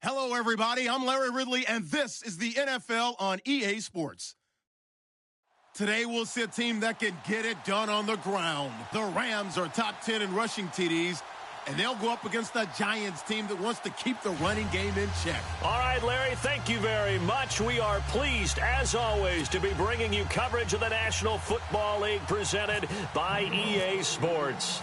Hello, everybody. I'm Larry Ridley, and this is the NFL on EA Sports. Today, we'll see a team that can get it done on the ground. The Rams are top 10 in rushing TDs, and they'll go up against the Giants team that wants to keep the running game in check. All right, Larry, thank you very much. We are pleased, as always, to be bringing you coverage of the National Football League presented by EA Sports.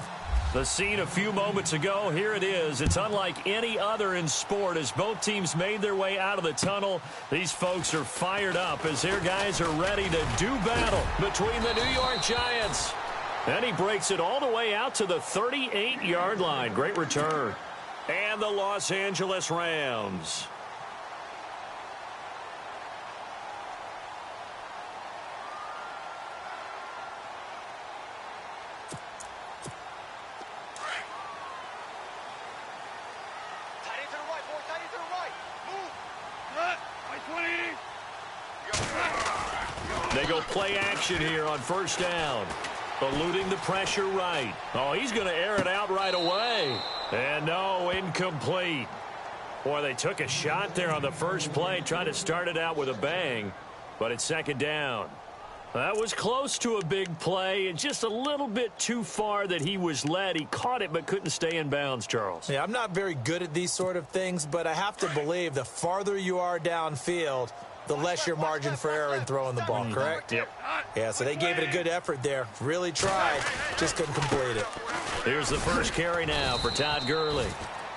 The scene a few moments ago, here it is. It's unlike any other in sport as both teams made their way out of the tunnel. These folks are fired up as their guys are ready to do battle between the New York Giants. And he breaks it all the way out to the 38-yard line. Great return. And the Los Angeles Rams. They go play action here on first down. Eluding the pressure right. Oh, he's going to air it out right away. And no, incomplete. Boy, they took a shot there on the first play, trying to start it out with a bang. But it's second down. That was close to a big play and just a little bit too far that he was led. He caught it but couldn't stay in bounds, Charles. Yeah, I'm not very good at these sort of things, but I have to believe the farther you are downfield, the less your margin for error in throwing the ball, correct? Yep. Yeah, so they gave it a good effort there. Really tried, just couldn't complete it. Here's the first carry now for Todd Gurley.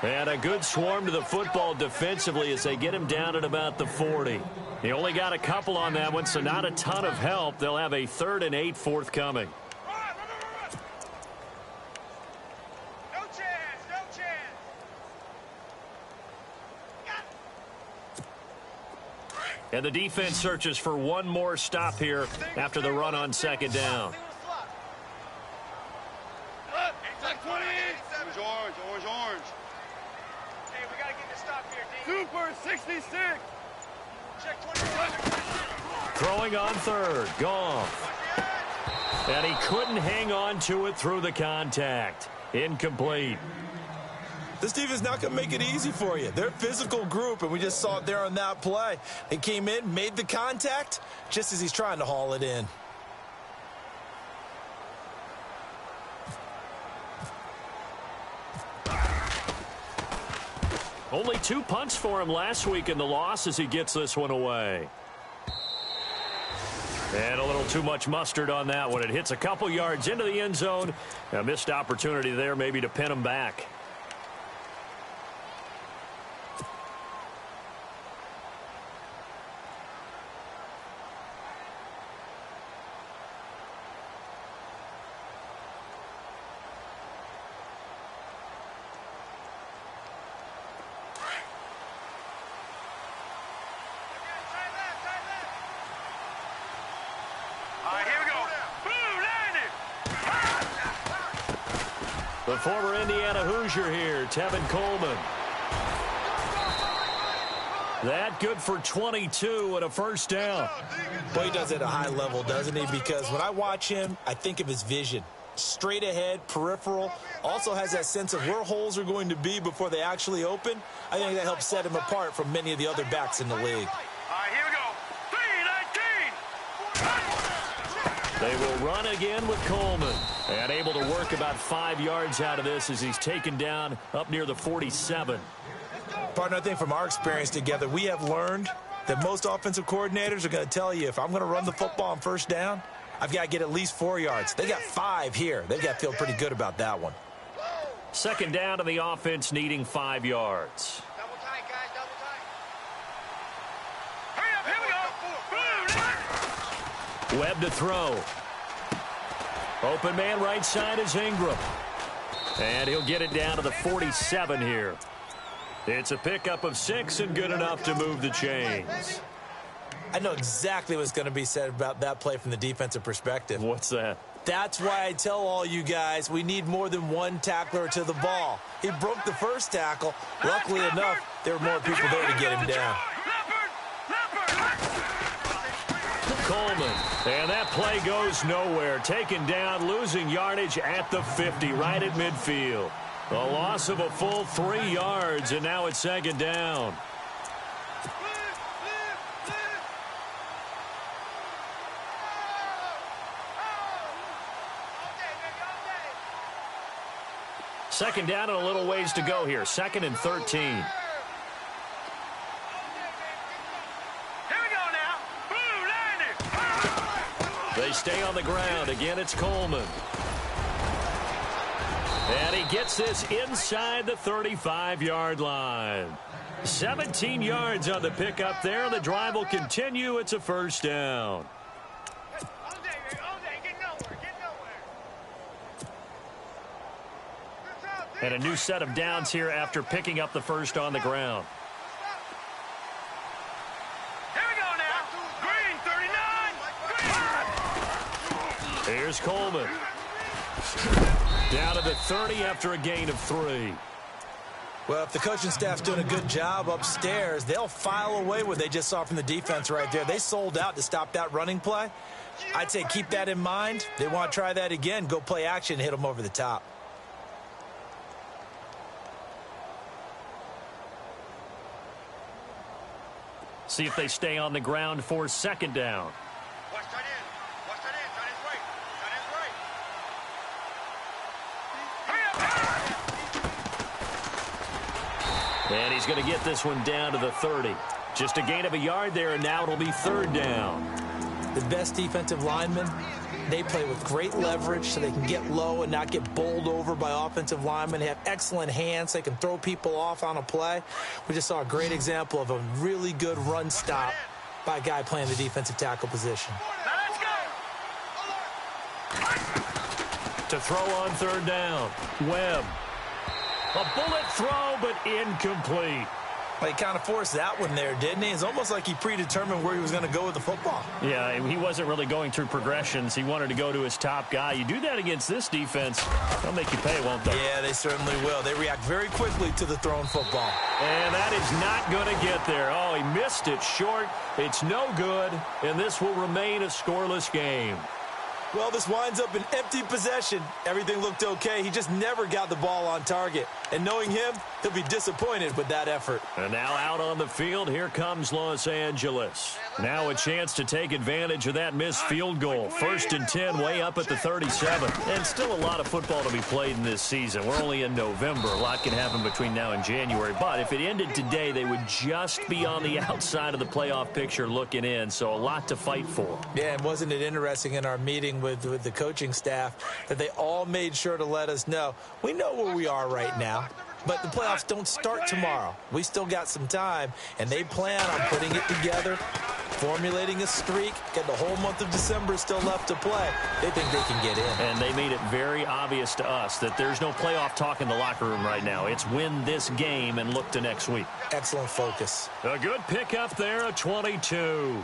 And a good swarm to the football defensively as they get him down at about the 40. He only got a couple on that one, so not a ton of help. They'll have a 3rd and 8 forthcoming. No chance, no chance. And the defense searches for one more stop here after the run on second down. Orange. Hey, we got to get this stop here, D. Super 66. Check 20. Throwing on third. Goff. And he couldn't hang on to it through the contact. Incomplete. This defense not going to make it easy for you. They're a physical group, and we just saw it there on that play. They came in, made the contact, just as he's trying to haul it in. Only 2 punts for him last week in the loss as he gets this one away. And a little too much mustard on that one. It hits a couple yards into the end zone. A missed opportunity there maybe to pin him back. The former Indiana Hoosier here, Tevin Coleman. That good for 22 and a first down. Boy, he does it at a high level, doesn't he? Because when I watch him, I think of his vision. Straight ahead, peripheral. Also has that sense of where holes are going to be before they actually open. I think that helps set him apart from many of the other backs in the league. All right, here we go. 3-19. They will run again with Coleman. And able to work about 5 yards out of this as he's taken down up near the 47. Partner, I think from our experience together, we have learned that most offensive coordinators are going to tell you, if I'm going to run the football on first down, I've got to get at least 4 yards. They got 5 here. They've got to feel pretty good about that one. Second down to the offense needing 5 yards. Double tight, guys, double tight. Hurry up, here we go. Webb to throw. Open man right side is Ingram. And he'll get it down to the 47 here. It's a pickup of 6 and good enough to move the chains. I know exactly what's going to be said about that play from the defensive perspective. What's that? That's why I tell all you guys we need more than one tackler to the ball. He broke the first tackle. Luckily enough, there were more people there to get him down. Coleman. And that play goes nowhere. Taken down, losing yardage at the 50, right at midfield. A loss of a full 3 yards, and now it's second down. second down and a little ways to go here. 2nd and 13. Here we go now. Blue line it. They stay on the ground. Again, it's Coleman. And he gets this inside the 35-yard line. 17 yards on the pickup there. The drive will continue. It's a first down. And a new set of downs here after picking up the first on the ground. Here we go now. Green 39. Green. Here's Coleman. Down to the 30 after a gain of 3. Well, if the coaching staff's doing a good job upstairs, they'll file away what they just saw from the defense right there. They sold out to stop that running play. I'd say keep that in mind. They want to try that again. Go play action and hit them over the top. See if they stay on the ground for second down. Watch tight end. Watch tight end. Tight end's right. Tight end's right. And he's going to get this one down to the 30. Just a gain of a yard there, and now it'll be third down. The best defensive linemen, they play with great leverage so they can get low and not get bowled over by offensive linemen. They have excellent hands. They can throw people off on a play. We just saw a great example of a really good run stop by a guy playing the defensive tackle position. Now let's go. To throw on third down, Webb. A bullet throw, but incomplete. Well, he kind of forced that one there, didn't he? It's almost like he predetermined where he was going to go with the football. Yeah, he wasn't really going through progressions. He wanted to go to his top guy. You do that against this defense, they'll make you pay, won't they? Yeah, they certainly will. They react very quickly to the thrown football. And that is not going to get there. Oh, he missed it short. It's no good, and this will remain a scoreless game. Well, this winds up an empty possession. Everything looked okay. He just never got the ball on target. And knowing him, he'll be disappointed with that effort. And now out on the field, here comes Los Angeles. Now a chance to take advantage of that missed field goal. 1st and 10, way up at the 37. And still a lot of football to be played in this season. We're only in November. A lot can happen between now and January. But if it ended today, they would just be on the outside of the playoff picture looking in. So a lot to fight for. Yeah, and wasn't it interesting in our meeting with the coaching staff that they all made sure to let us know, we know where we are right now, but the playoffs don't start tomorrow. We still got some time, and they plan on putting it together, formulating a streak, get the whole month of December still left to play. They think they can get in. And they made it very obvious to us that there's no playoff talk in the locker room right now. It's win this game and look to next week. Excellent focus. A good pickup there, a 22.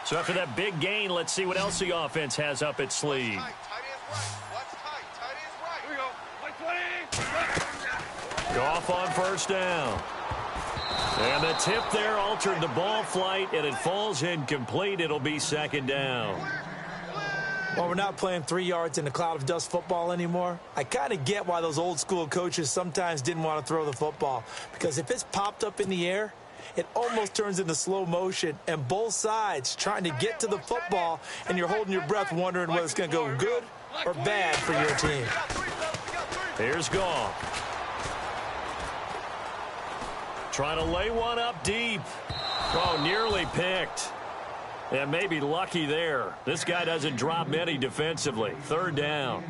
So after that big gain, let's see what else the offense has up its sleeve. Tight end's right. Watch tight. Tight end's right. Here we go. 120. Goff on first down. And the tip there altered the ball flight, and it falls incomplete. It'll be second down. Well, we're not playing 3 yards in a cloud of dust football anymore. I kind of get why those old school coaches sometimes didn't want to throw the football, because if it's popped up in the air, it almost turns into slow motion, and both sides trying to get to the football, and you're holding your breath wondering whether it's going to go good or bad for your team. Here's Goff. Trying to lay one up deep. Oh, nearly picked. And maybe lucky there. This guy doesn't drop many defensively. Third down.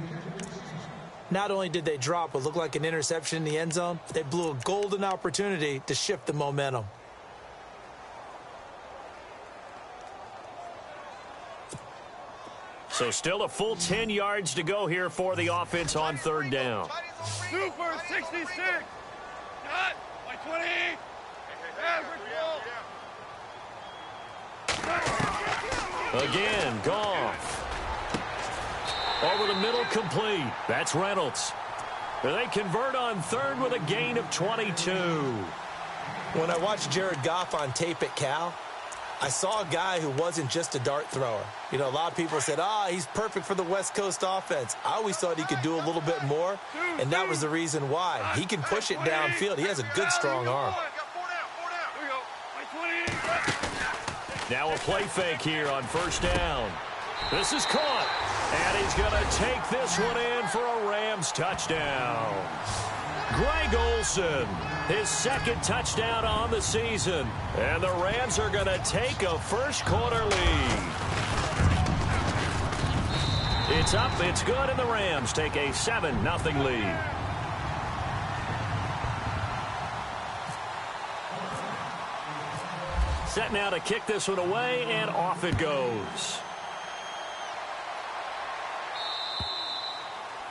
Not only did they drop what looked like an interception in the end zone, they blew a golden opportunity to shift the momentum. So still a full 10 yards to go here for the offense on third down. Super 66. Cut. 120. Again, Goff. Over the middle, complete. That's Reynolds. They convert on third with a gain of 22. When I watched Jared Goff on tape at Cal, I saw a guy who wasn't just a dart thrower. You know, a lot of people said, he's perfect for the West Coast offense. I always thought he could do a little bit more, and that was the reason why. He can push it downfield. He has a good, strong arm. Now a play fake here on first down. This is caught. And he's going to take this one in for a Rams touchdown. Greg Olsen, his second touchdown on the season. And the Rams are going to take a first-quarter lead. It's up, it's good, and the Rams take a 7-0 lead. Set now to kick this one away, and off it goes.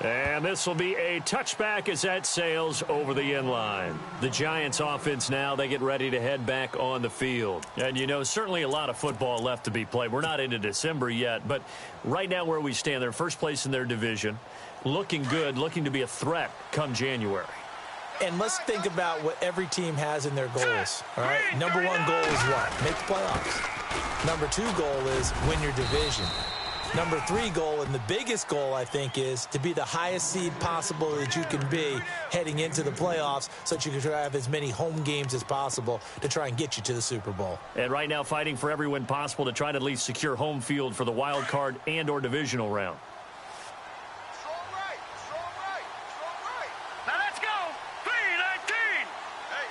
And this will be a touchback as that sails over the end line. The Giants offense now, they get ready to head back on the field. And, you know, certainly a lot of football left to be played. We're not into December yet, but right now where we stand, they're first place in their division. Looking good, looking to be a threat come January. And let's think about what every team has in their goals, all right? Number one goal is what? Make the playoffs. Number two goal is win your division. Number three goal, and the biggest goal, I think, is to be the highest seed possible that you can be heading into the playoffs so that you can try to have as many home games as possible to try and get you to the Super Bowl. And right now fighting for every win possible to try to at least secure home field for the wild card and or divisional round. Strong right, strong right, strong right. Now let's go. 3-19. Hey,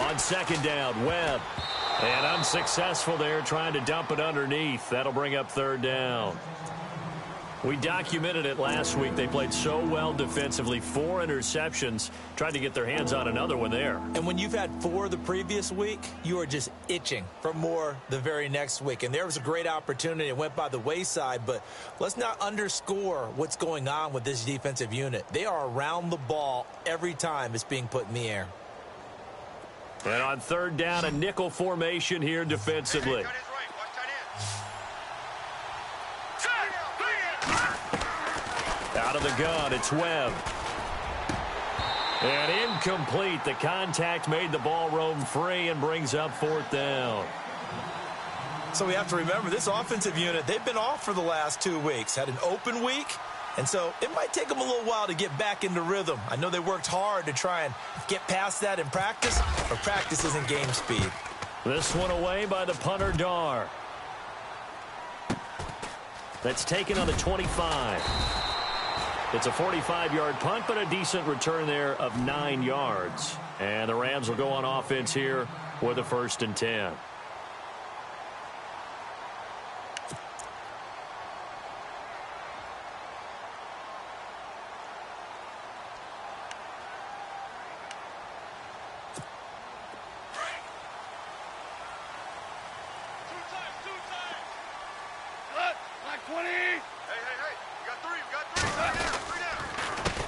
3-19. On second down, Webb. And unsuccessful there, trying to dump it underneath. That'll bring up third down. We documented it last week. They played so well defensively. 4 interceptions. Tried to get their hands on another one there. And when you've had 4 the previous week, you are just itching for more the very next week. And there was a great opportunity. It went by the wayside. But let's not underscore what's going on with this defensive unit. They are around the ball every time it's being put in the air. And on third down, a nickel formation here defensively. Out of the gun, it's Webb. And incomplete. The contact made the ball roam free and brings up fourth down. So we have to remember, this offensive unit, they've been off for the last 2 weeks. Had an open week. And so it might take them a little while to get back into rhythm. I know they worked hard to try and get past that in practice, but practice isn't game speed. This one away by the punter, Dar. That's taken on the 25. It's a 45-yard punt, but a decent return there of 9 yards. And the Rams will go on offense here with a 1st and 10.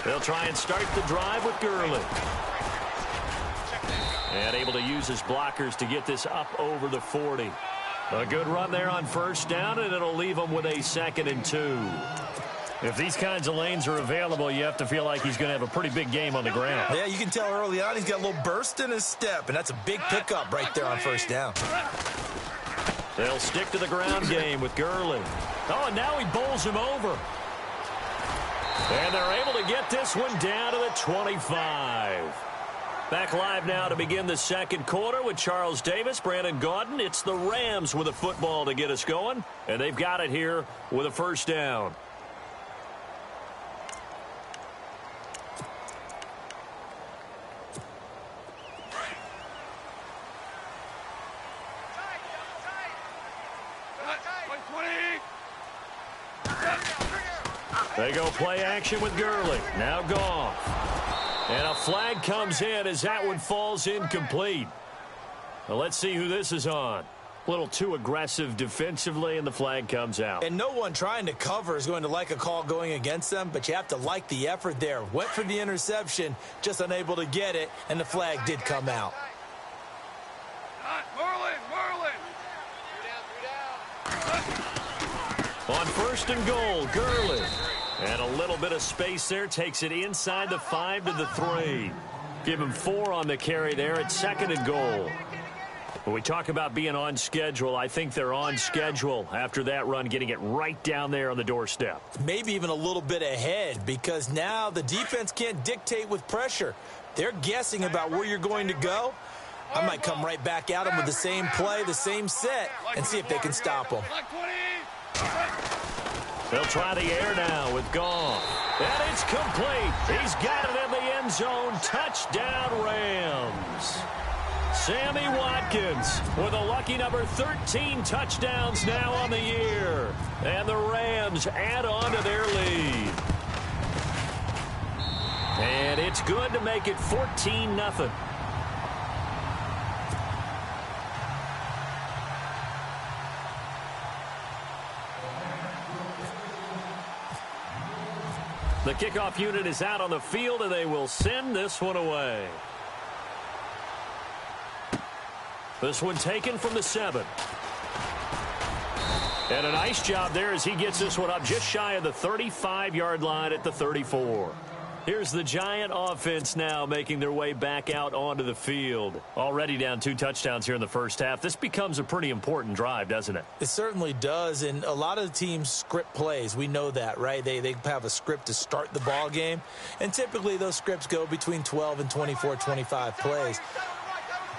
They'll try and start the drive with Gurley. And able to use his blockers to get this up over the 40. A good run there on first down, and it'll leave him with a 2nd and 2. If these kinds of lanes are available, you have to feel like he's going to have a pretty big game on the ground. Yeah, you can tell early on he's got a little burst in his step, and that's a big pickup right there on first down. They'll stick to the ground game with Gurley. Oh, and now he bowls him over. And they're able to get this one down to the 25. Back live now to begin the second quarter with Charles Davis, Brandon Gaudin. It's the Rams with a football to get us going, and they've got it here with a 1st down. They go play action with Gurley. Now Goff. And a flag comes in as that one falls incomplete. Well, let's see who this is on. A little too aggressive defensively, and the flag comes out. And no one trying to cover is going to like a call going against them, but you have to like the effort there. Went for the interception, just unable to get it, and the flag did come out. On 1st and goal, Gurley. And a little bit of space there. Takes it inside the 5 to the 3. Give him 4 on the carry there at 2nd and goal. When we talk about being on schedule, I think they're on schedule after that run, getting it right down there on the doorstep. Maybe even a little bit ahead, because now the defense can't dictate with pressure. They're guessing about where you're going to go. I might come right back at them with the same play, the same set, and see if they can stop them. They'll try the air now with Goff. And it's complete. He's got it in the end zone. Touchdown, Rams. Sammy Watkins with a lucky number 13 touchdowns now on the year. And the Rams add on to their lead. And it's good to make it 14-0. The kickoff unit is out on the field, and they will send this one away. This one taken from the 7. And a nice job there as he gets this one up just shy of the 35-yard line at the 34. Here's the Giant offense now making their way back out onto the field. Already down 2 touchdowns here in the first half. This becomes a pretty important drive, doesn't it? It certainly does, and a lot of the teams script plays. We know that, right? They have a script to start the ball game, and typically those scripts go between 12 and 24, 25 plays.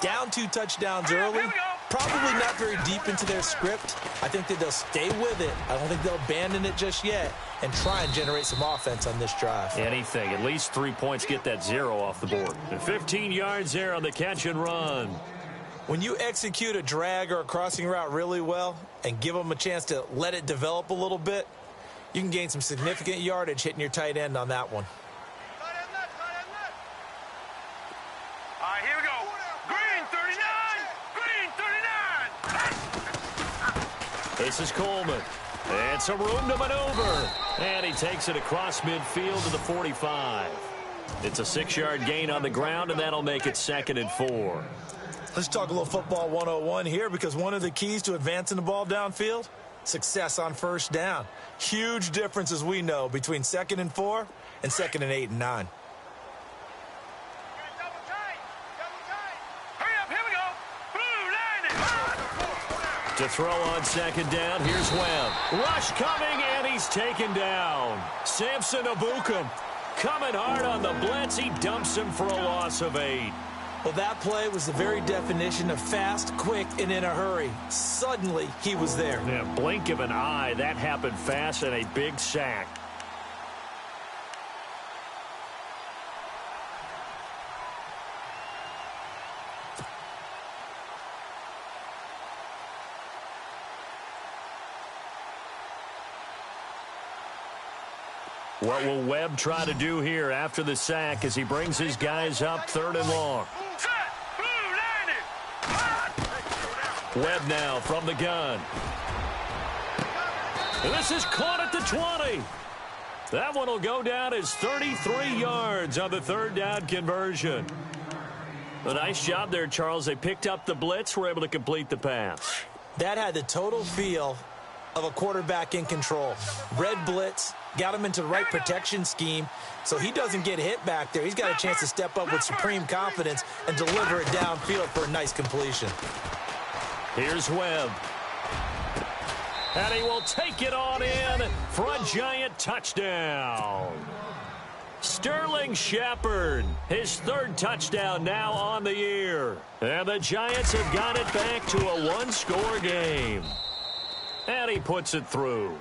Down 2 touchdowns early, probably not very deep into their script. I think that they'll stay with it. I don't think they'll abandon it just yet and try and generate some offense on this drive. Anything. At least 3 points, get that 0 off the board. And 15 yards there on the catch and run. When you execute a drag or a crossing route really well and give them a chance to let it develop a little bit, you can gain some significant yardage hitting your tight end on that one. All right, here we go. Green 39. Green 39. This is Coleman. And some room to maneuver. And he takes it across midfield to the 45. It's a 6-yard gain on the ground, and that'll make it 2nd and 4. Let's talk a little football 101 here, because one of the keys to advancing the ball downfield, success on first down. Huge difference, as we know, between 2nd and 4 and 2nd and 8 and 9. To throw on 2nd down, here's Webb. Rush coming, and he's taken down. Samson Abukum coming hard on the blitz. He dumps him for a loss of 8. Well, that play was the very definition of fast, quick, and in a hurry. Suddenly, he was there. Yeah, blink of an eye. That happened fast, and a big sack. What will Webb try to do here after the sack as he brings his guys up 3rd and long? Webb now from the gun. And this is caught at the 20. That one will go down as 33 yards on the 3rd down conversion. A nice job there, Charles. They picked up the blitz, were able to complete the pass. That had the total feel of a quarterback in control. Red blitz, got him into the right protection scheme, so he doesn't get hit back there. He's got a chance to step up with supreme confidence and deliver it downfield for a nice completion. Here's Webb. And he will take it on in for a Giant touchdown. Sterling Shepard, his 3rd touchdown now on the year. And the Giants have got it back to a 1-score game. And he puts it through.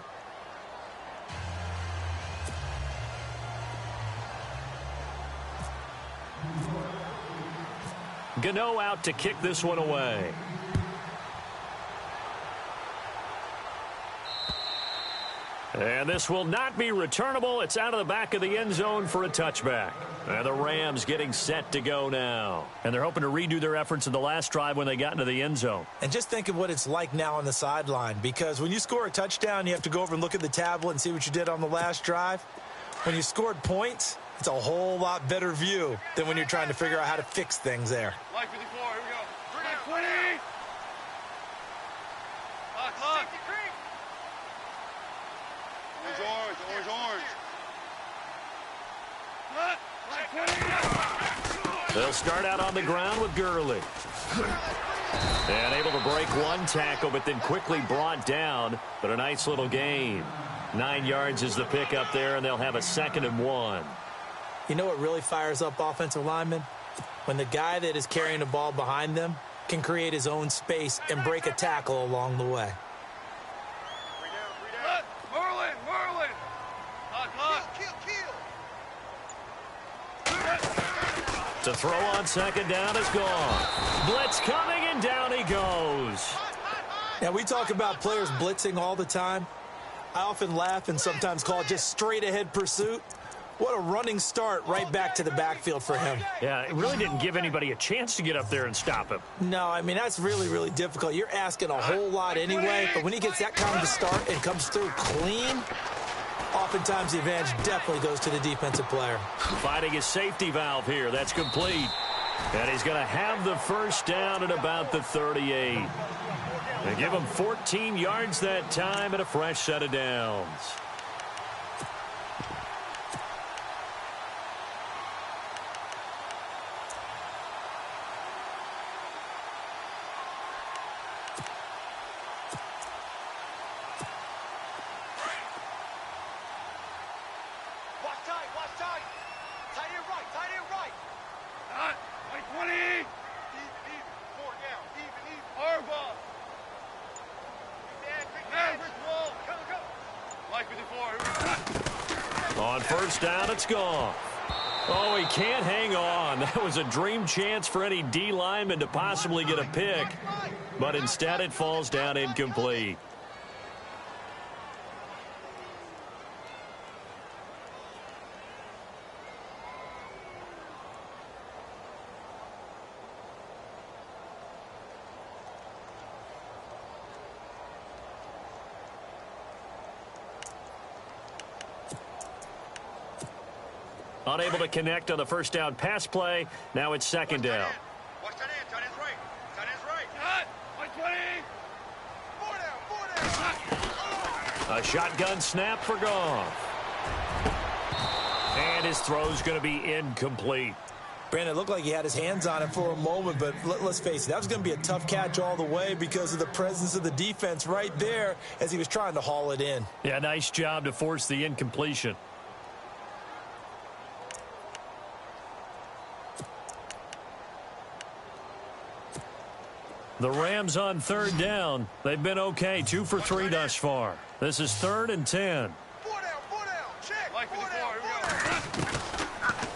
Gano out to kick this one away. And this will not be returnable. It's out of the back of the end zone for a touchback. And the Rams getting set to go now. And they're hoping to redo their efforts in the last drive when they got into the end zone. And just think of what it's like now on the sideline, because when you score a touchdown, you have to go over and look at the tablet and see what you did on the last drive. When you scored points, it's a whole lot better view than when you're trying to figure out how to fix things there. Like 54, here we go. 20. Lock. Orange. They'll start out on the ground with Gurley. And able to break one tackle, but then quickly brought down. But a nice little gain. 9 yards is the pickup there, and they'll have a 2nd and 1. You know what really fires up offensive linemen? When the guy that is carrying the ball behind them can create his own space and break a tackle along the way. Merlin! To throw on second down is gone. Blitz coming, and down he goes. Now, we talk about players blitzing all the time. I often laugh and sometimes call it just straight-ahead pursuit. What a running start right back to the backfield for him. Yeah, it really didn't give anybody a chance to get up there and stop him. No, I mean, that's really, really difficult. You're asking a whole lot anyway, but when he gets that kind of a start and comes through clean, oftentimes the advantage definitely goes to the defensive player. Finding his safety valve here. That's complete. And he's going to have the first down at about the 38. They give him 14 yards that time and a fresh set of downs. Watch tight. Tight end right. Not, like 20. Even. 4 down. Even. Harbaugh. Big wall. Go. Like 54. On first down, it's gone. Oh, he can't hang on. That was a dream chance for any D lineman to possibly get a pick. But instead, it falls down incomplete. Unable to connect on the first down pass play. Now it's second down. Watch tight end. Tight end's right. Cut. Like 20. 4 down. A shotgun snap for Goff. And his throw's going to be incomplete. Brandon, it looked like he had his hands on it for a moment, but let's face it, that was going to be a tough catch all the way because of the presence of the defense right there as he was trying to haul it in. Yeah, nice job to force the incompletion. The Rams on third down. They've been okay, 2 for 3 thus far. This is 3rd and 10. 4 down. Check. Like 54. Here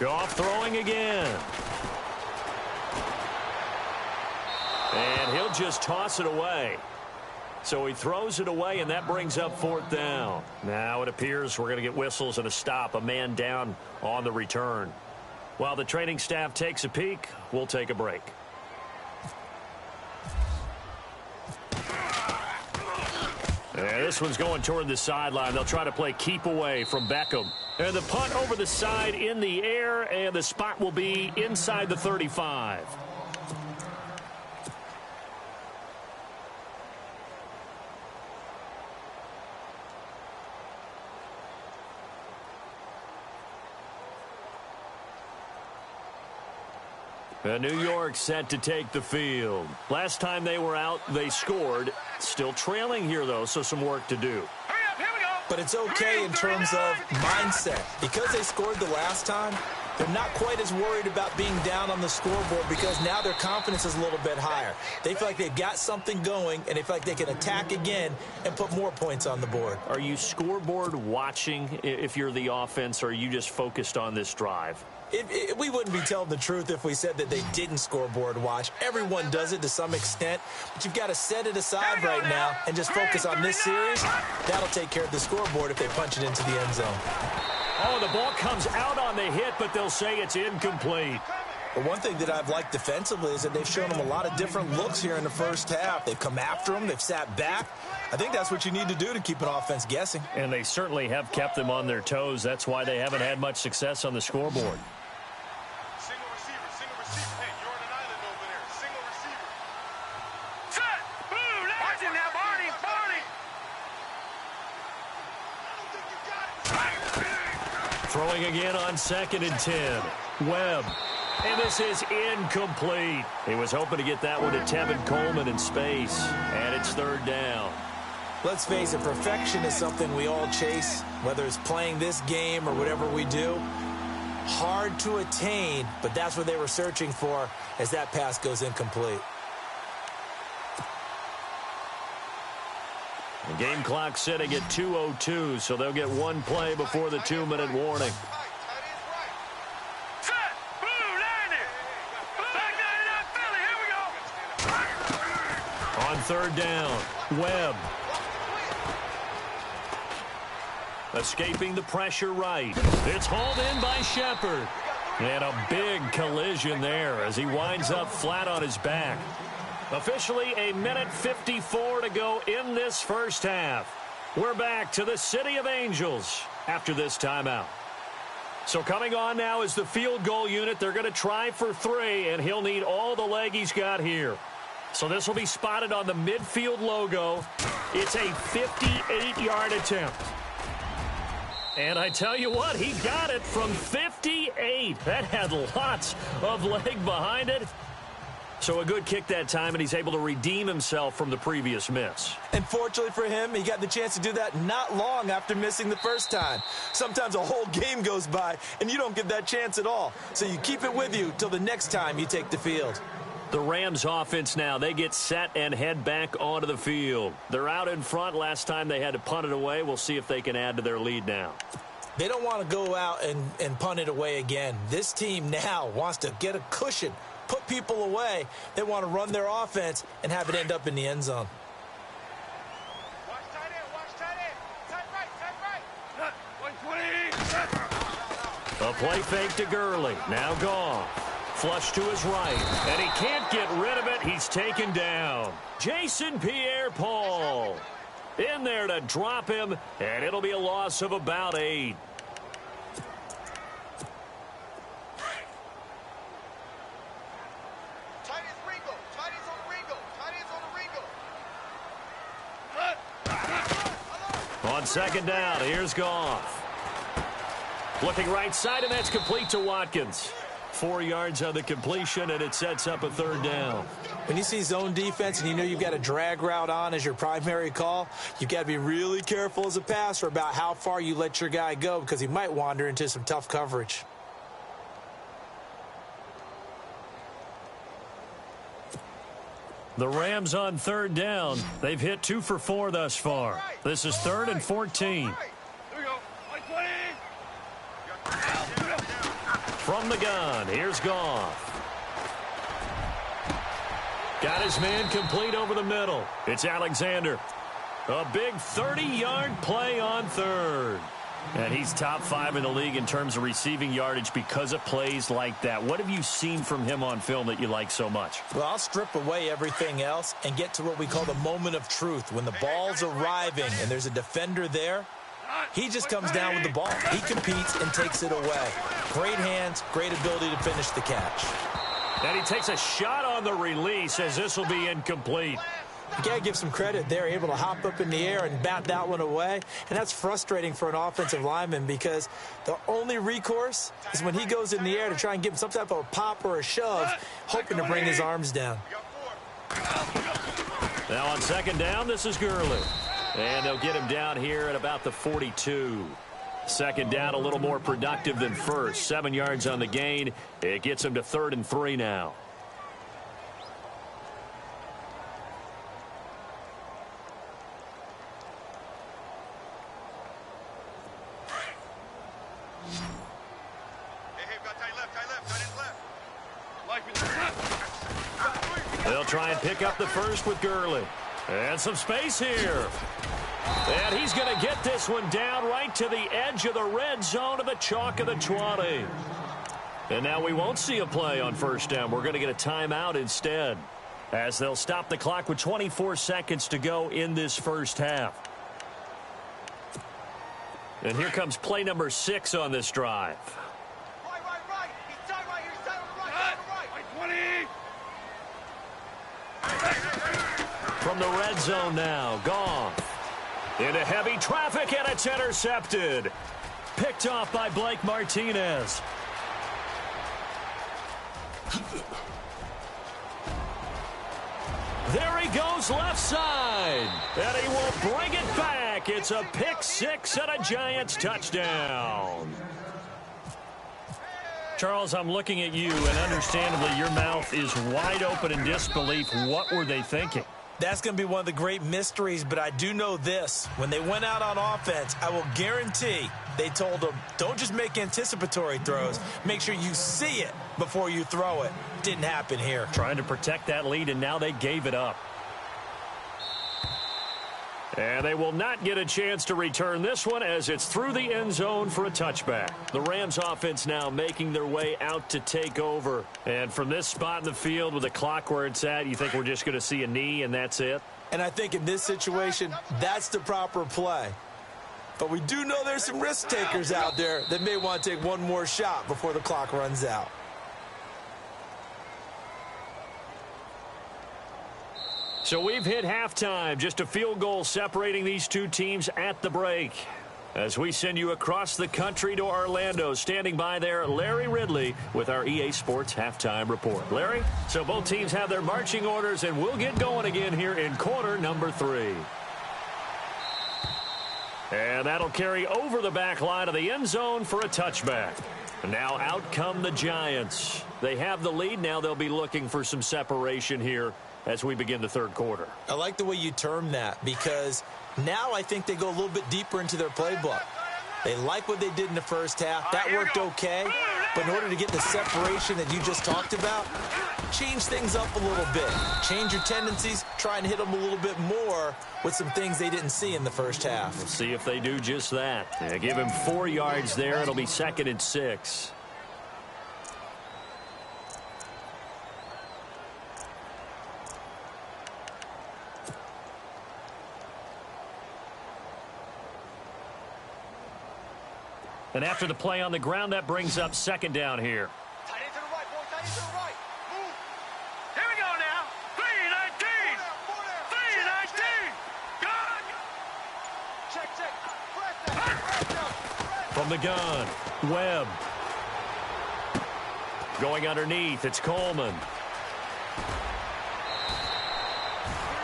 we go. Goff throwing again. And he'll just toss it away. So he throws it away, and that brings up 4th down. Now it appears we're going to get whistles and a stop, a man down on the return. While the training staff takes a peek, we'll take a break. And this one's going toward the sideline. They'll try to play keep away from Beckham. And the punt over the side in the air, and the spot will be inside the 35. New York set to take the field. Last time they were out, they scored. Still trailing here, though, so some work to do. Hurry up, here we go. But it's okay in terms of mindset. Because they scored the last time, they're not quite as worried about being down on the scoreboard because now their confidence is a little bit higher. They feel like they've got something going, and they feel like they can attack again and put more points on the board. Are you scoreboard watching if you're the offense, or are you just focused on this drive? We wouldn't be telling the truth if we said that they didn't scoreboard watch. Everyone does it to some extent, but you've got to set it aside right now and just focus on this series. That'll take care of the scoreboard if they punch it into the end zone. Oh, the ball comes out on the hit, but they'll say it's incomplete. But one thing that I've liked defensively is that they've shown them a lot of different looks here in the first half. They've come after them. They've sat back. I think that's what you need to do to keep an offense guessing. And they certainly have kept them on their toes. That's why they haven't had much success on the scoreboard. Single receiver. Hey, you're on an island over there. Single receiver. Set. Boom. Watch him now, Barney. I don't think you got it. Throwing again on 2nd and 10. Webb. And this is incomplete. He was hoping to get that one to Tevin Coleman in space. And it's 3rd down. Let's face it, perfection is something we all chase, whether it's playing this game or whatever we do. Hard to attain, but that's what they were searching for as that pass goes incomplete. The game clock sitting at 2:02, so they'll get one play before the 2-minute warning. On third down, Webb. Escaping the pressure right. It's hauled in by Shepard. And a big collision there as he winds up flat on his back. Officially a minute 54 to go in this first half. We're back to the City of Angels after this timeout. So coming on now is the field goal unit. They're going to try for 3, and he'll need all the leg he's got here. So this will be spotted on the midfield logo. It's a 58-yard attempt. And I tell you what, he got it from 58. That had lots of leg behind it. So a good kick that time, and he's able to redeem himself from the previous miss. And fortunately for him, he got the chance to do that not long after missing the first time. Sometimes a whole game goes by, and you don't get that chance at all. So you keep it with you till the next time you take the field. The Rams offense now, they get set and head back onto the field. They're out in front. Last time they had to punt it away. We'll see if they can add to their lead now. They don't want to go out and punt it away again. This team now wants to get a cushion, put people away. They want to run their offense and have it end up in the end zone. Watch tight end, watch tight end. Tight right. 120. A play fake to Gurley. Now gone. Flush to his right, and he can't get rid of it. He's taken down. Jason Pierre-Paul in there to drop him, and it'll be a loss of about 8. Tight end's Ringo. Tight end's on the Ringo. Tight end's on the Ringo. On second down, here's Goff. Looking right side, and that's complete to Watkins. 4 yards on the completion, and it sets up a third down. When you see zone defense and you know you've got a drag route on as your primary call, you've got to be really careful as a passer about how far you let your guy go because he might wander into some tough coverage. The Rams on third down. They've hit 2 for 4 thus far. This is 3rd and 14. Here we go. 120. From the gun, here's Goff. Got his man complete over the middle. It's Alexander. A big 30-yard play on third. And he's top 5 in the league in terms of receiving yardage because of plays like that. What have you seen from him on film that you like so much? Well, I'll strip away everything else and get to what we call the moment of truth. When the ball's arriving and there's a defender there, he just comes down with the ball. He competes and takes it away. Great hands, great ability to finish the catch. And he takes a shot on the release as this will be incomplete. You got to give some credit there, able to hop up in the air and bat that one away. And that's frustrating for an offensive lineman because the only recourse is when he goes in the air to try and give him some type of a pop or a shove, hoping to bring his arms down. Now on second down, this is Gurley. And they'll get him down here at about the 42. Second down, a little more productive than first. 7 yards on the gain. It gets him to 3rd and 3 now. Hey, got tight left, tight left. They'll try and pick up the first with Gurley. And some space here. And he's going to get this one down right to the edge of the red zone of the chalk of the 20. And now we won't see a play on first down. We're going to get a timeout instead, as they'll stop the clock with 24 seconds to go in this first half. And here comes play number 6 on this drive. Right. He's tight right here. He's tight on the right. From the red zone now, Goff. Into heavy traffic, and it's intercepted. Picked off by Blake Martinez. There he goes left side. And he will bring it back. It's a pick 6 and a Giants touchdown. Charles, I'm looking at you, and understandably, your mouth is wide open in disbelief. What were they thinking? That's going to be one of the great mysteries, but I do know this. When they went out on offense, I will guarantee they told them, don't just make anticipatory throws. Make sure you see it before you throw it. Didn't happen here. Trying to protect that lead, and now they gave it up. And they will not get a chance to return this one as it's through the end zone for a touchback. The Rams offense now making their way out to take over. And from this spot in the field with the clock where it's at, you think we're just going to see a knee and that's it? And I think in this situation, that's the proper play. But we do know there's some risk takers out there that may want to take one more shot before the clock runs out. So we've hit halftime, just a field goal separating these two teams at the break. As we send you across the country to Orlando, standing by there, Larry Ridley with our EA Sports Halftime Report. Larry, so both teams have their marching orders, and we'll get going again here in quarter number 3. And that'll carry over the back line of the end zone for a touchback. Now out come the Giants. They have the lead. Now they'll be looking for some separation here as we begin the third quarter. I like the way you term that because now I think they go a little bit deeper into their playbook. They like what they did in the first half. That worked okay. But in order to get the separation that you just talked about, change things up a little bit. Change your tendencies. Try and hit them a little bit more with some things they didn't see in the first half. We'll see if they do just that. They give him 4 yards there. It'll be 2nd and 6. And after the play on the ground, that brings up 2nd down here. Tight end to the right, boy. Tight end to the right. Move. Here we go now. 3-19. 3-19. Go. Check, check. From the gun, Webb. Going underneath, it's Coleman.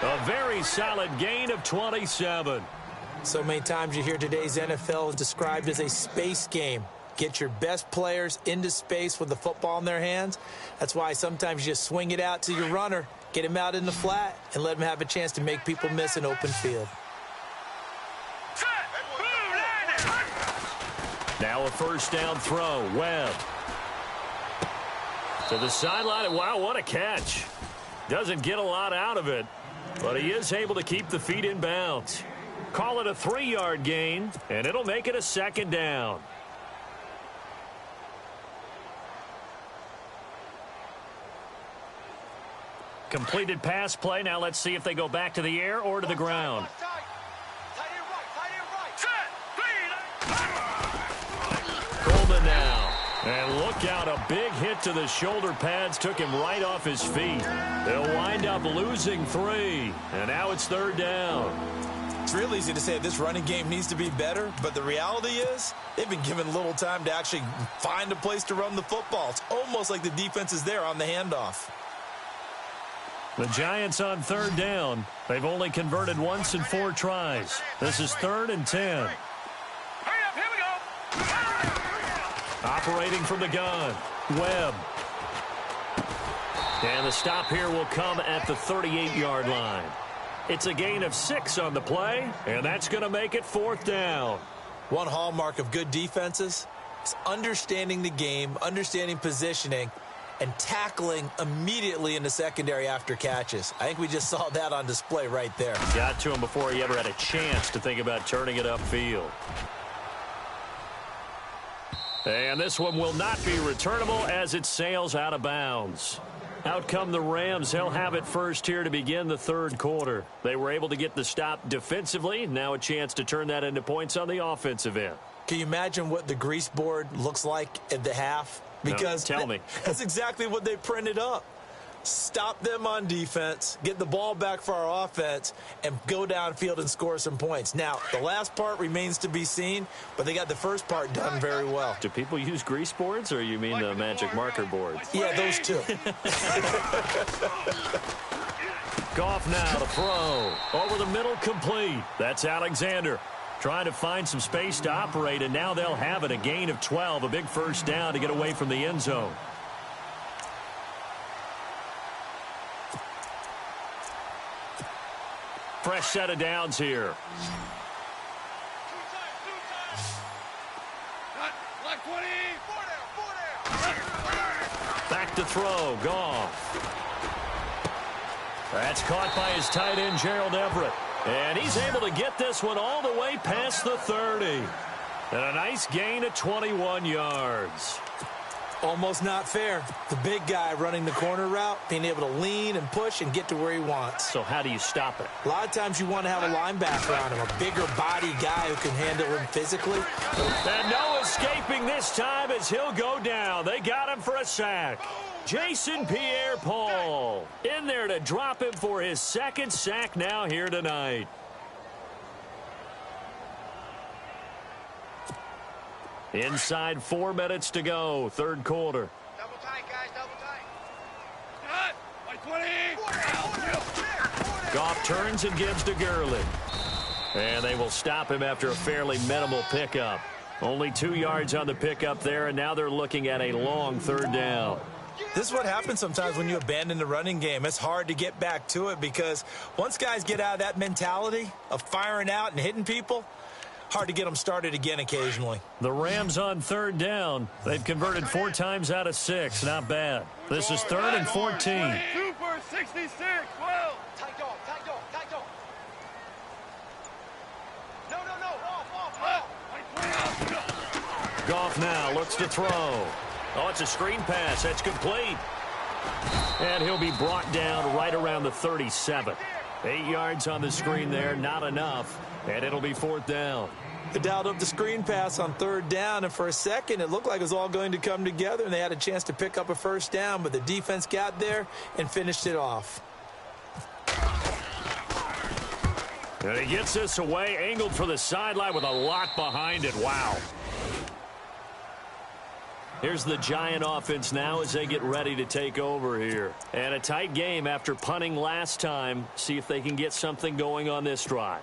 A very solid gain of 27. So many times you hear today's NFL is described as a space game. Get your best players into space with the football in their hands. That's why sometimes you just swing it out to your runner, get him out in the flat, and let him have a chance to make people miss an open field. Now a 1st down throw, Webb. To the sideline, wow, what a catch. Doesn't get a lot out of it, but he is able to keep the feet in bounds. Call it a 3-yard gain, and it'll make it a 2nd down. Completed pass play. Now let's see if they go back to the air or to the ground. Coleman now. And look out, a big hit to the shoulder pads took him right off his feet. They'll wind up losing 3, and now it's 3rd down. It's real easy to say this running game needs to be better, but the reality is they've been given little time to actually find a place to run the football. It's almost like the defense is there on the handoff. The Giants on 3rd down. They've only converted once in 4 tries. This is 3rd and 10. Hurry up, here we go. Operating from the gun, Webb. And the stop here will come at the 38-yard line. It's a gain of 6 on the play, and that's going to make it 4th down. One hallmark of good defenses is understanding the game, understanding positioning, and tackling immediately in the secondary after catches. I think we just saw that on display right there. Got to him before he ever had a chance to think about turning it upfield. And this one will not be returnable as it sails out of bounds. Out come the Rams. They'll have it first here to begin the 3rd quarter. They were able to get the stop defensively. Now a chance to turn that into points on the offensive end. Can you imagine what the grease board looks like at the half? Because no, tell me. That's exactly what they printed up. Stop them on defense, get the ball back for our offense, and go downfield and score some points. Now, the last part remains to be seen, but they got the first part done very well. Do people use grease boards, or you mean the magic marker boards? Yeah, those two. Goff now to throw. Over the middle, complete. That's Alexander. Trying to find some space to operate, and now they'll have it. A gain of 12, a big first down to get away from the end zone. Fresh set of downs here. Back to throw. Goff. That's caught by his tight end, Gerald Everett. And he's able to get this one all the way past the 30. And a nice gain of 21 yards. Almost not fair. The big guy running the corner route, being able to lean and push and get to where he wants. So how do you stop it? A lot of times you want to have a linebacker on him, a bigger body guy who can handle him physically. And no escaping this time as he'll go down. They got him for a sack. Jason Pierre-Paul in there to drop him for his second sack now here tonight. Inside 4 minutes to go, third quarter. Double tight, guys, double tight. Cut! Like 20! Goff turns and gives to Gurley. And they will stop him after a fairly minimal pickup. Only 2 yards on the pickup there, and now they're looking at a long third down. This is what happens sometimes when you abandon the running game. It's hard to get back to it because once guys get out of that mentality of firing out and hitting people, hard to get them started again occasionally. The Rams on third down. They've converted 4 times out of 6. Not bad. This is 3rd and 14. Super 66, well. Tight dog, tight dog, tight dog. No, off. Goff now looks to throw. Oh, it's a screen pass. That's complete. And he'll be brought down right around the 37. 8 yards on the screen there, not enough. And it'll be 4th down. They dialed up the screen pass on 3rd down, and for a second it looked like it was all going to come together, and they had a chance to pick up a first down, but the defense got there and finished it off. And he gets this away, angled for the sideline with a lot behind it. Wow. Here's the Giant offense now as they get ready to take over here. And a tight game after punting last time. See if they can get something going on this drive.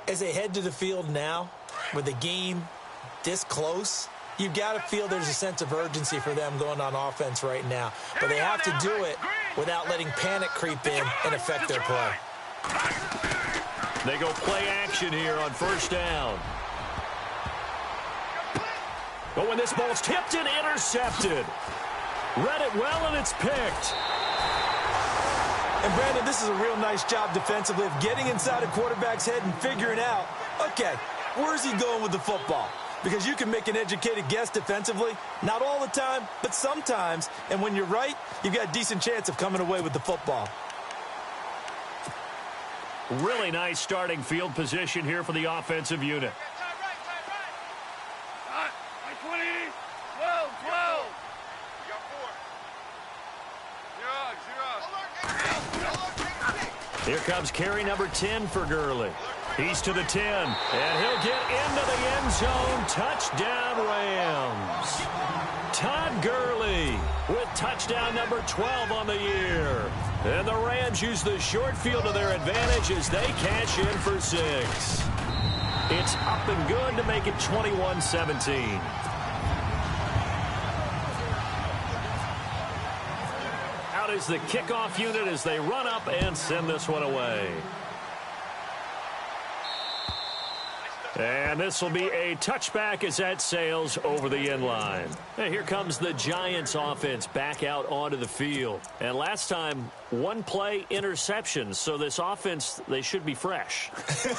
As they head to the field now, with the game this close, you've got to feel there's a sense of urgency for them going on offense right now. But they have to do it without letting panic creep in and affect their play. They go play action here on first down. But when this ball's tipped and intercepted. Read it well, and it's picked. And, Brandon, this is a real nice job defensively of getting inside a quarterback's head and figuring out, okay, where's he going with the football? Because you can make an educated guess defensively. Not all the time, but sometimes. And when you're right, you've got a decent chance of coming away with the football. Really nice starting field position here for the offensive unit. Here comes carry number 10 for Gurley. He's to the 10, and he'll get into the end zone. Touchdown, Rams. Todd Gurley with touchdown number 12 on the year. And the Rams use the short field to their advantage as they cash in for 6. It's up and good to make it 21-17. Is the kickoff unit as they run up and send this one away. And this will be a touchback as that sails over the end line. And here comes the Giants offense back out onto the field. And last time, 1 play interception. So this offense, they should be fresh.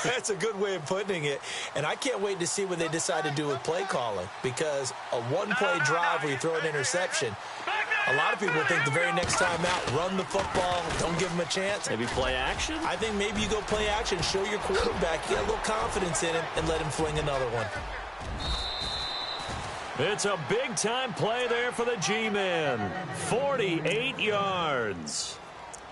That's a good way of putting it. And I can't wait to see what they decide to do with play calling. Because a 1-play drive where you throw an interception, a lot of people think the very next time out, run the football, don't give them a chance. Maybe play action? I think maybe you go play action, show your quarterback, you got a little confidence in him, and let him fling another one. It's a big-time play there for the G-men. 48 yards.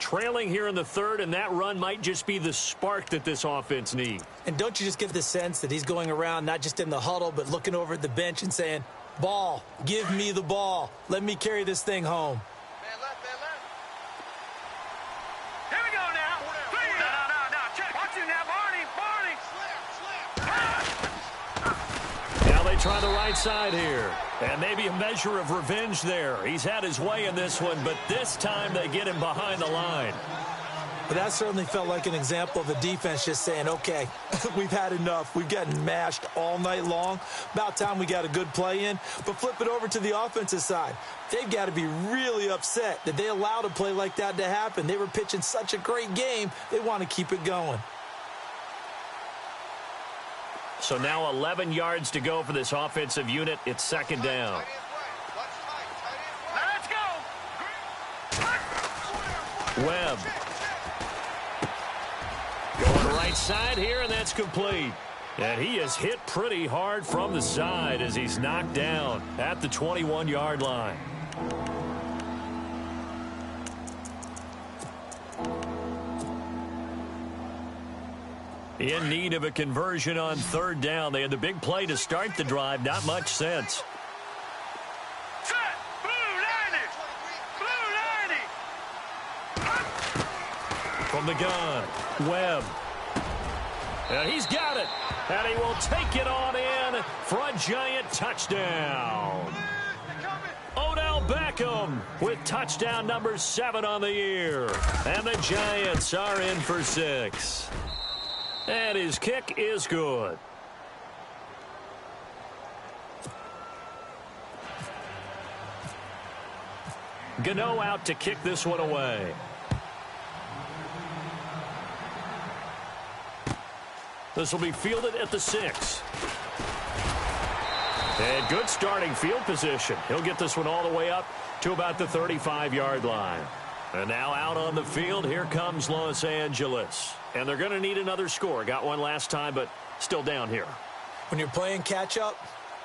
Trailing here in the third, and that run might just be the spark that this offense needs. And don't you just get the sense that he's going around, not just in the huddle, but looking over at the bench and saying, ball, give me the ball. Let me carry this thing home. Man left. Here we go now. No. Check. Watch it now, Barney. Slip. try the right side here. And maybe a measure of revenge there. He's had his way in this one, but this time they get him behind the line. But that certainly felt like an example of the defense just saying, okay, we've had enough. We've gotten mashed all night long. About time we got a good play in. But flip it over to the offensive side. They've got to be really upset that they allowed a play like that to happen. They were pitching such a great game, they want to keep it going. So now 11 yards to go for this offensive unit. It's second down. Let's go. Webb. Going right side here, and that's complete. And he is hit pretty hard from the side as he's knocked down at the 21-yard line. In need of a conversion on third down. They had the big play to start the drive. Not much sense. Set. Blue 90. From the gun, Webb. And he's got it. And he will take it on in for a giant touchdown. Odell Beckham with touchdown number 7 on the year. And the Giants are in for 6. And his kick is good. Gano out to kick this one away. This will be fielded at the 6. And good starting field position. He'll get this one all the way up to about the 35-yard line. And now out on the field, here comes Los Angeles. And they're going to need another score. Got one last time, but still down here. When you're playing catch-up,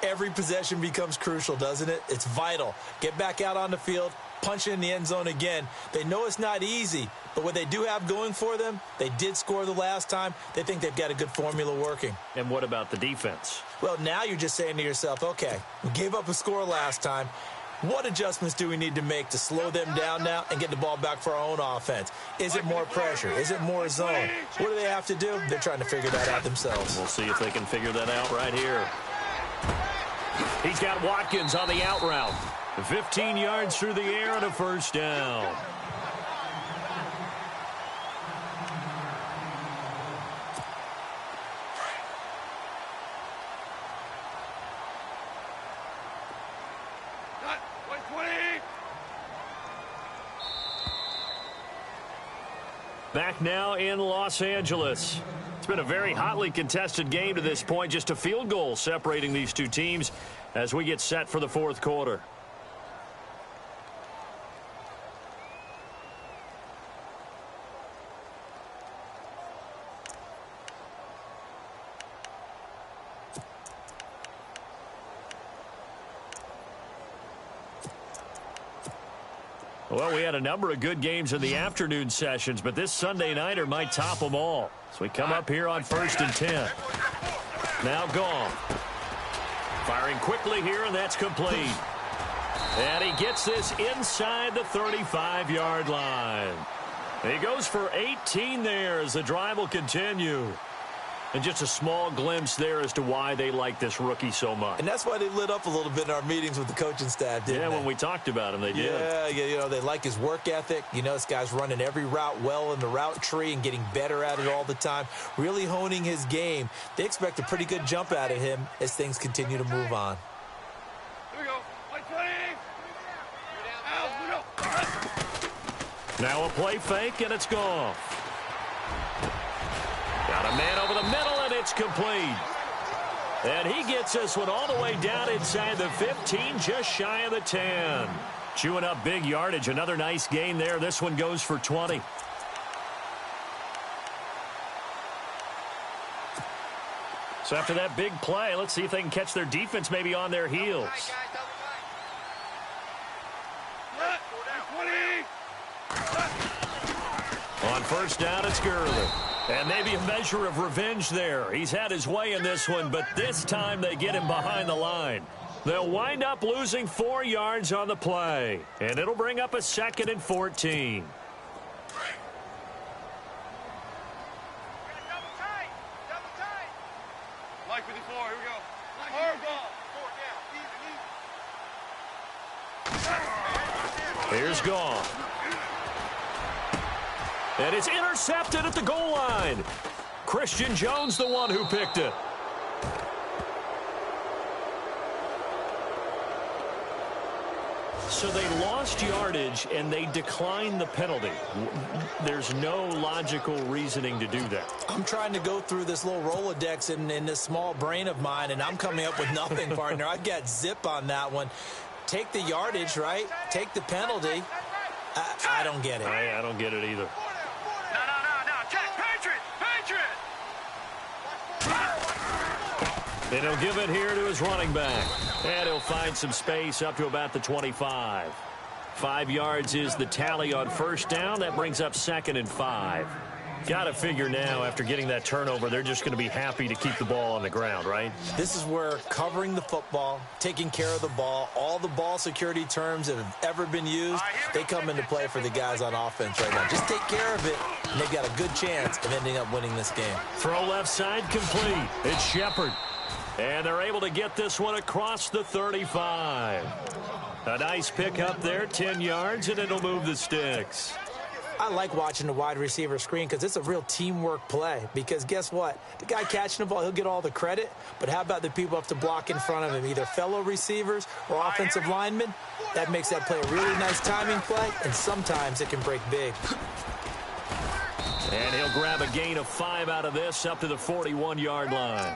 every possession becomes crucial, doesn't it? It's vital. Get back out on the field, punch it in the end zone again. They know it's not easy, but what they do have going for them, they did score the last time. They think they've got a good formula working. And what about the defense? Well, now you're just saying to yourself, okay, we gave up a score last time. What adjustments do we need to make to slow them down now and get the ball back for our own offense? Is it more pressure? Is it more zone? What do they have to do? They're trying to figure that out themselves. We'll see if they can figure that out right here. He's got Watkins on the out route. 15 yards through the air and a first down. Back now in Los Angeles. It's been a very hotly contested game to this point. Just a field goal separating these two teams as we get set for the fourth quarter. Well, we had a number of good games in the afternoon sessions, but this Sunday nighter might top them all. So we come up here on 1st and 10. Now Goff. Firing quickly here, and that's complete. And he gets this inside the 35-yard line. He goes for 18 there as the drive will continue. And just a small glimpse there as to why they like this rookie so much. And that's why they lit up a little bit in our meetings with the coaching staff, didn't they? Yeah, when we talked about him, they did. Yeah, you know, they like his work ethic. You know, this guy's running every route well in the route tree and getting better at it all the time, really honing his game. They expect a pretty good jump out of him as things continue to move on. Here we go. Play 20. Now a play fake, and it's gone. Got a man over the middle, and it's complete. And he gets this one all the way down inside the 15, just shy of the 10. Chewing up big yardage. Another nice gain there. This one goes for 20. So after that big play, let's see if they can catch their defense maybe on their heels. On first down, it's Gurley. And maybe a measure of revenge there. He's had his way in this one, but this time they get him behind the line. They'll wind up losing 4 yards on the play. And it'll bring up a 2nd and 14. Like 54, here we go. Hard ball. Here's Goff. And it's intercepted at the goal line. Christian Jones, the one who picked it. So they lost yardage, and they declined the penalty. There's no logical reasoning to do that. I'm trying to go through this little Rolodex in this small brain of mine, and I'm coming up with nothing, partner. I got zip on that one. Take the yardage, right? Take the penalty. I don't get it. I don't get it either. No. Check. Patriot. And he'll give it here to his running back. And he'll find some space up to about the 25. 5 yards is the tally on first down. That brings up 2nd and 5. Got to figure now, after getting that turnover, they're just going to be happy to keep the ball on the ground, right? This is where covering the football, taking care of the ball, all the ball security terms that have ever been used, they come into play for the guys on offense right now. Just take care of it, and they've got a good chance of ending up winning this game. Throw left side complete. It's Shepard. And they're able to get this one across the 35. A nice pick up there, 10 yards, and it'll move the sticks. I like watching the wide receiver screen because it's a real teamwork play. Because guess what? The guy catching the ball, he'll get all the credit. But how about the people up to block in front of him, either fellow receivers or offensive linemen? That makes that play a really nice timing play, and sometimes it can break big. And he'll grab a gain of 5 out of this up to the 41-yard line.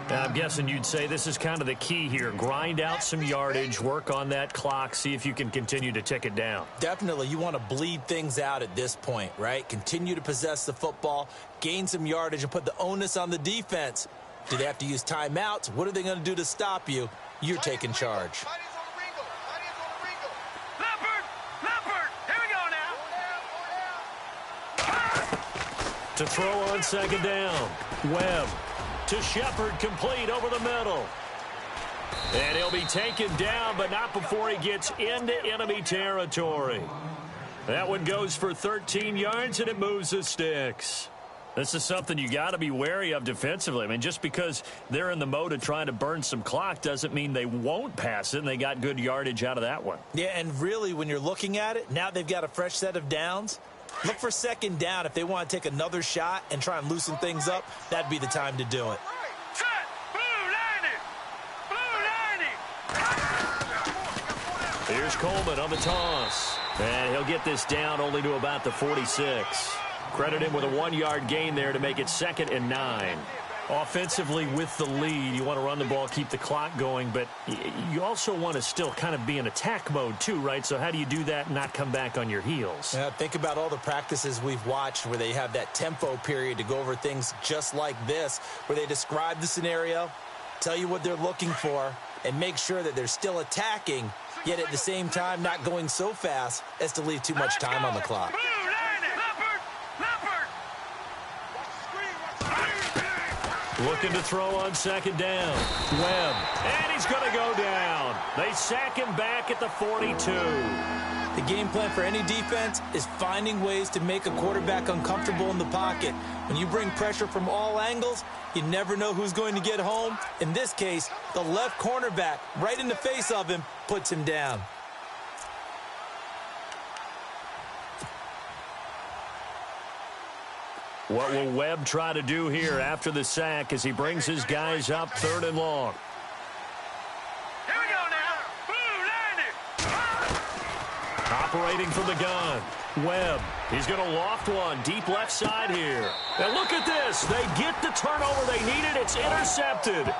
Now, I'm guessing you'd say this is kind of the key here. Grind out some yardage, work on that clock, see if you can continue to tick it down. Definitely. You want to bleed things out at this point, right? Continue to possess the football, gain some yardage, and put the onus on the defense. Do they have to use timeouts? What are they going to do to stop you? You're taking charge. Leopard, here we go now. To throw on 2nd down, Webb. To Shepard, complete over the middle. And he'll be taken down, but not before he gets into enemy territory. That one goes for 13 yards, and it moves the sticks. This is something you got to be wary of defensively. I mean, just because they're in the mode of trying to burn some clock doesn't mean they won't pass it, and they got good yardage out of that one. Yeah, and really, when you're looking at it, now they've got a fresh set of downs. Look for 2nd down. If they want to take another shot and try and loosen things up, that'd be the time to do it. Set. Blue 90. Here's Coleman on the toss. And he'll get this down only to about the 46. Credit him with a 1-yard gain there to make it 2nd and 9. Offensively, with the lead, you want to run the ball, keep the clock going, but you also want to still kind of be in attack mode too, right? So how do you do that and not come back on your heels? Yeah, think about all the practices we've watched where they have that tempo period to go over things just like this, where they describe the scenario, tell you what they're looking for, and make sure that they're still attacking, yet at the same time not going so fast as to leave too much time on the clock. Looking to throw on 2nd down. Webb. And he's going to go down. They sack him back at the 42. The game plan for any defense is finding ways to make a quarterback uncomfortable in the pocket. When you bring pressure from all angles, you never know who's going to get home. In this case, the left cornerback, right in the face of him, puts him down. What will Webb try to do here after the sack as he brings his guys up 3rd and long? Here we go now. Blue 90. Operating from the gun. Webb. He's going to loft one deep left side here. And look at this. They get the turnover they needed. It's intercepted.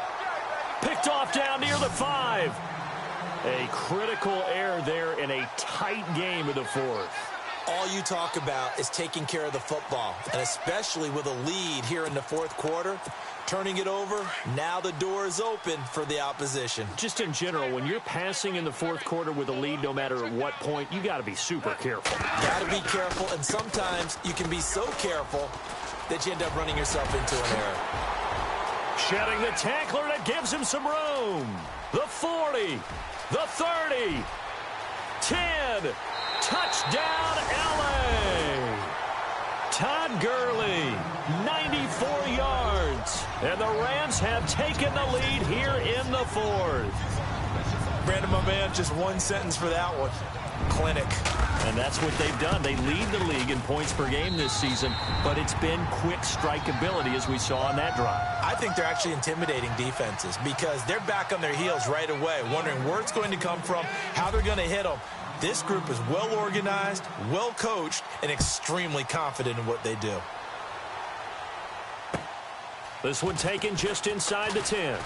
Picked off down near the 5. A critical error there in a tight game of the 4th. All you talk about is taking care of the football, and especially with a lead here in the 4th quarter, turning it over, now the door is open for the opposition. Just in general, when you're passing in the 4th quarter with a lead, no matter at what point, you got to be super careful. Got to be careful, and sometimes you can be so careful that you end up running yourself into an error. Shedding the tackler that gives him some room. The 40, the 30, 10. Touchdown, L.A. Todd Gurley, 94 yards. And the Rams have taken the lead here in the 4th. Brandon, my man, just one sentence for that one. clinic. And that's what they've done. They lead the league in points per game this season, but it's been quick strikeability as we saw on that drive. I think they're actually intimidating defenses because they're back on their heels right away, wondering where it's going to come from, how they're going to hit them. This group is well organized, well coached, and extremely confident in what they do. This one taken just inside the 10.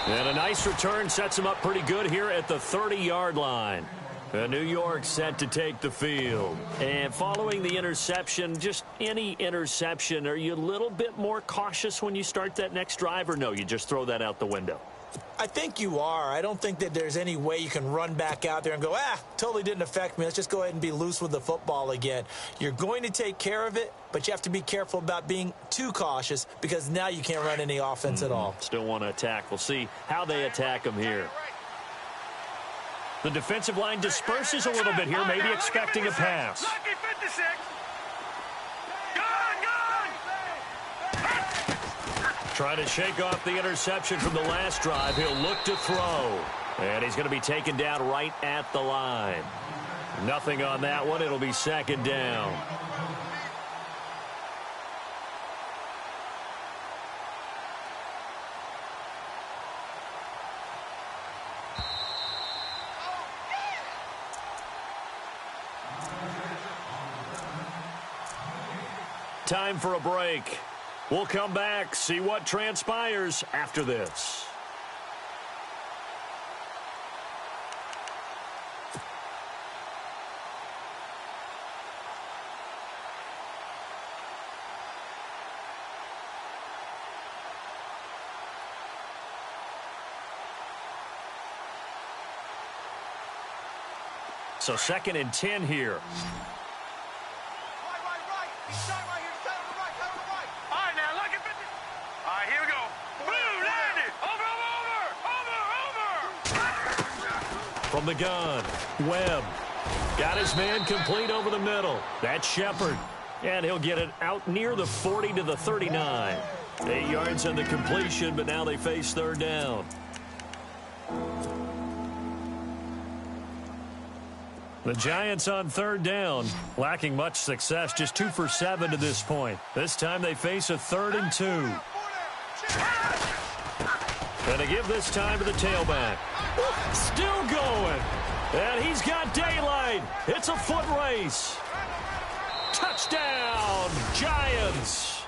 And a nice return sets him up pretty good here at the 30-yard line. New York set to take the field. And following the interception, just any interception, are you a little bit more cautious when you start that next drive, or no, you just throw that out the window? I think you are. I don't think that there's any way you can run back out there and go, totally didn't affect me. Let's just go ahead and be loose with the football again. You're going to take care of it, but you have to be careful about being too cautious because now you can't run any offense at all. Still want to attack. We'll see how they attack them here. The defensive line disperses a little bit here, maybe expecting a pass. Lucky 56. Trying to shake off the interception from the last drive. He'll look to throw. And he's going to be taken down right at the line. Nothing on that one. It'll be second down. Time for a break. We'll come back, see what transpires after this. So 2nd and 10 here. From the gun, Webb got his man complete over the middle. That's Shepard, and he'll get it out near the 40 to the 39. 8 yards on the completion, but now they face 3rd down. The Giants on 3rd down, lacking much success, just 2 for 7 to this point. This time they face a 3rd and 2. And they give this time to the tailback. Still going. And he's got daylight. It's a foot race. Touchdown, Giants.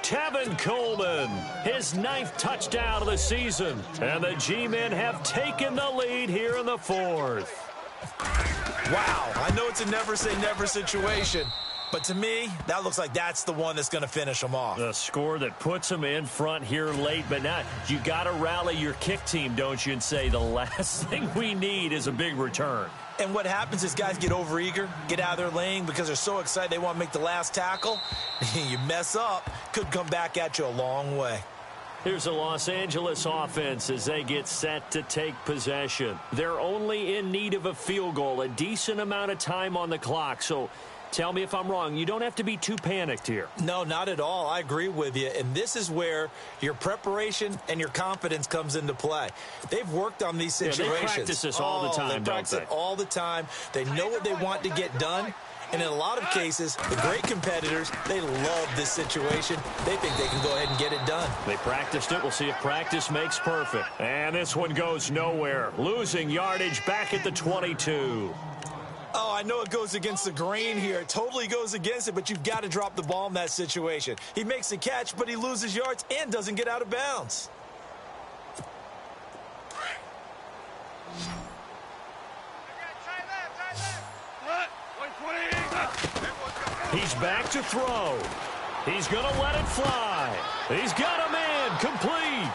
Tevin Coleman, his 9th touchdown of the season. And the G-men have taken the lead here in the 4th. Wow, I know it's a never-say-never situation, but to me, that looks like that's the one that's going to finish them off. The score that puts them in front here late, but not. You got to rally your kick team, don't you, and say the last thing we need is a big return. And what happens is guys get overeager, get out of their lane because they're so excited they want to make the last tackle. You mess up, could come back at you a long way. Here's the Los Angeles offense as they get set to take possession. They're only in need of a field goal, a decent amount of time on the clock. So tell me if I'm wrong. You don't have to be too panicked here. No, not at all. I agree with you. And this is where your preparation and your confidence comes into play. They've worked on these situations. Yeah, they practice this all the time, they practice it all the time. They know what they want to get done. And in a lot of cases, the great competitors, they love this situation. They think they can go ahead and get it done. They practiced it. We'll see if practice makes perfect. And this one goes nowhere. Losing yardage back at the 22. Oh, I know it goes against the grain here. It totally goes against it, but you've got to drop the ball in that situation. He makes the catch, but he loses yards and doesn't get out of bounds. He's back to throw. He's going to let it fly. He's got a man complete.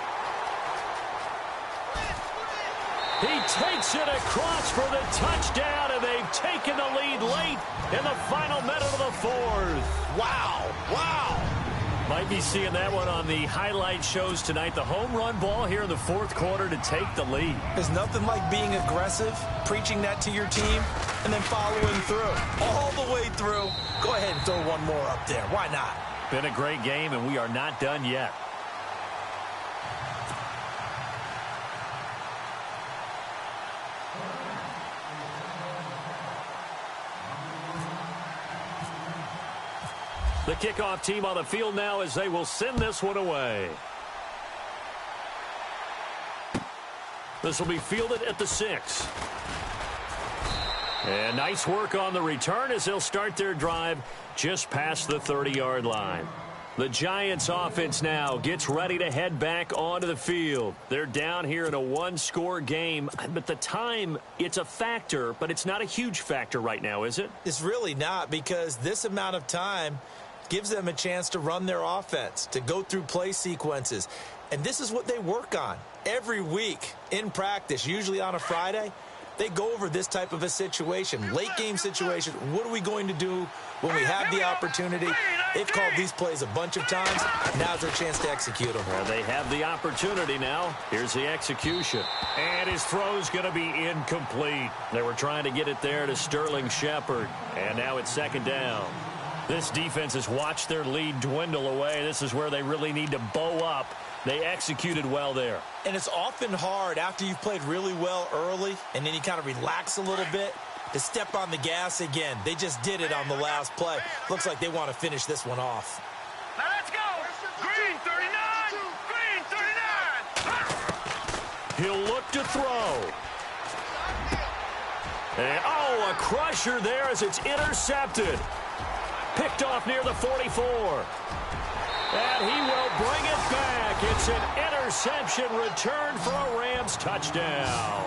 He takes it across for the touchdown, and they've taken the lead late in the final minute of the 4th. Wow. Wow. Might be seeing that one on the highlight shows tonight. The home run ball here in the 4th quarter to take the lead. There's nothing like being aggressive, preaching that to your team, and then following through. All the way through. Go ahead and throw one more up there. Why not? Been a great game, and we are not done yet. The kickoff team on the field now as they will send this one away. This will be fielded at the 6. And nice work on the return as they'll start their drive just past the 30-yard line. The Giants offense now gets ready to head back onto the field. They're down here in a one-score game, but the time, it's a factor, but it's not a huge factor right now, is it? It's really not, because this amount of time gives them a chance to run their offense, to go through play sequences. And this is what they work on every week in practice, usually on a Friday. They go over this type of a situation, late-game situation. What are we going to do when we have the opportunity? They've called these plays a bunch of times. Now's their chance to execute them. Well, they have the opportunity now. Here's the execution. And his throw's going to be incomplete. They were trying to get it there to Sterling Shepard. And now it's second down. This defense has watched their lead dwindle away. This is where they really need to bow up. They executed well there. And it's often hard after you've played really well early and then you kind of relax a little bit to step on the gas again. They just did it on the last play. Looks like they want to finish this one off. Now let's go. Green 39. Green 39. He'll look to throw. And, a crusher there as it's intercepted. Picked off near the 44. And he will bring it back. It's an interception return for a Rams touchdown.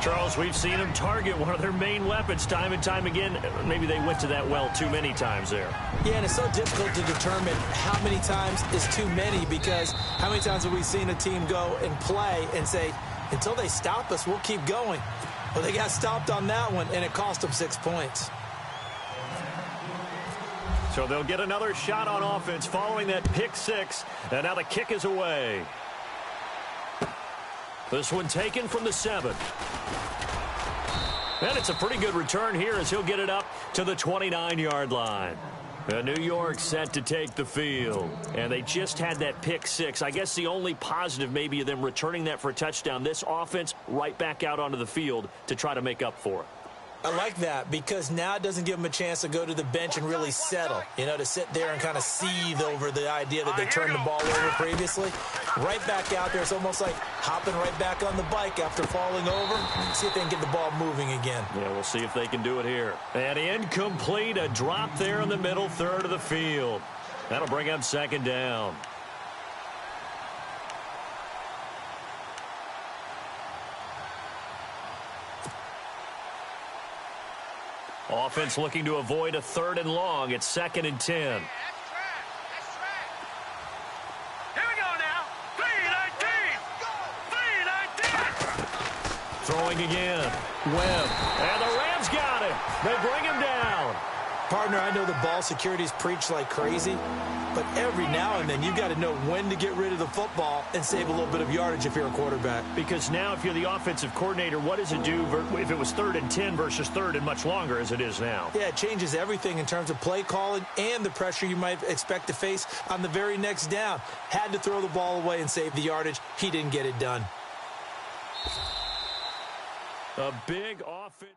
Charles, we've seen him target one of their main weapons time and time again. Maybe they went to that well too many times there. Yeah, and it's so difficult to determine how many times is too many, because how many times have we seen a team go and play and say, until they stop us, we'll keep going. Well, they got stopped on that one, and it cost them 6 points. So they'll get another shot on offense following that pick 6. And now the kick is away. This one taken from the 7. And it's a pretty good return here as he'll get it up to the 29-yard line. New York set to take the field. And they just had that pick 6. I guess the only positive maybe of them returning that for a touchdown. This offense right back out onto the field to try to make up for it. I like that, because now it doesn't give them a chance to go to the bench and really settle, to sit there and kind of seethe over the idea that they turned the ball over previously. Right back out there. It's almost like hopping right back on the bike after falling over. See if they can get the ball moving again. Yeah, we'll see if they can do it here. And incomplete, a drop there in the middle third of the field. That'll bring up second down. Offense looking to avoid a 3rd and long. It's 2nd and 10. That's track. Here we go now. 3-19. Throwing again. Webb. And the Rams got him. They bring him down. Partner, I know the ball security's preached like crazy, but every now and then you've got to know when to get rid of the football and save a little bit of yardage if you're a quarterback. Because now if you're the offensive coordinator, what does it do if it was 3rd and 10 versus 3rd and much longer as it is now? Yeah, it changes everything in terms of play calling and the pressure you might expect to face on the very next down. Had to throw the ball away and save the yardage. He didn't get it done. A big offense.